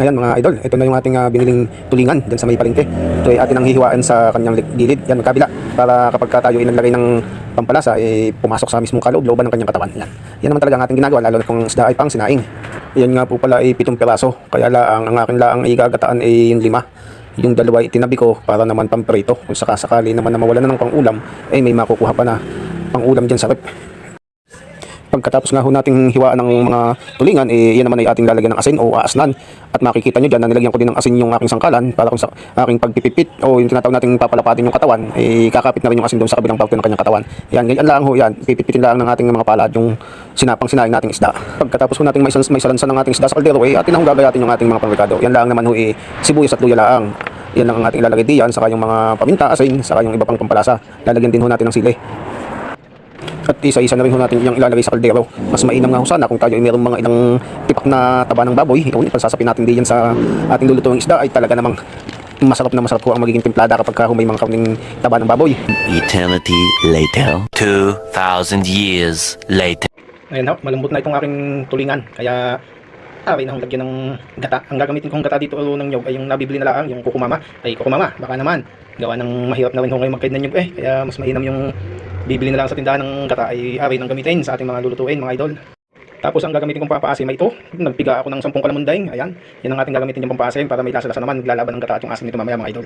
Ayan mga idol, ito na yung ating biniling tulingan dyan sa may palengke. Ito ay atin ang hihiwaan sa kanyang gilid, yan magkabila, para kapag tayo ay naglagay ng pampalasa, pumasok sa mismong kaloob-looban ng kanyang katawan. Yan naman talaga ang ating ginagawa, lalo na kung isda ay pang sinaing. Yan nga po pala ay 7 piraso, kaya laang ang aking laang ay gagataan ay yung 5. Yung dalawa itinabi ko para naman pamprito. Kung sakasakali naman na mawala na ng pangulam, ay may makukuha pa na pangulam dyan sa rep. Pagkatapos nga ho nating hiwaan ng mga tulingan, yan naman ay ating lalagyan ng asin o aasnan. At makikita nyo dyan na nilagyan ko din ng asin yung aking sangkalan para kung sa aking pagpipipit o yung tinatawag nating papalapatin yung katawan, kakapit na rin yung asin doon sa kabilang parte ng kanyang katawan. Yan, ganyan lang ho yan. Pipitpitin lang ng ating mga palad yung sinapang sinaing nating isda. Pagkatapos ho nating may salansan ng ating isda sa kaldero, atin na ho gagayatin yung ating mga pangrekado. Yan lang naman ho, sibuyas at luya laang. Yan lang ang ating ilalagay diyan, saka yung mga paminta, asin, saka yung iba pang pampalasa. Lalagyan din ho natin ng sili. At isa-isa na rin ho natin yung ilalagay sa kaldero. Mas mainam nga ho sana kung tayo ay mayroong mga ilang tipak na taba ng baboy. Pasasapin natin diyan sa ating lulutuing isda, ay talaga namang masarap na masarap po ang magiging timplada kapag may mga kauning taba ng baboy. Eternity later. 2,000 years later. Ayan ho, malambot na itong aking tulingan. Kaya aray na lagyan ng gata. Ang gagamitin kong gata dito ng nyog ay yung nabibili na lang, yung kukumama. Ay kukumama, baka naman gawa ng mahirap na rin ho ngayon magkain ng nyog kaya mas mainam yung bibili na lang sa tindahan ng gata ay aray ng gamitin sa ating mga lulutuin mga idol. Tapos ang gagamitin kong papaasim ay ito. Nagpiga ako ng 10 kalamunday. Ayan, yan ang ating gagamitin yung pampaasim para may lasa-lasa naman. Maglalaban ng gata at yung asim nito mamaya mga idol.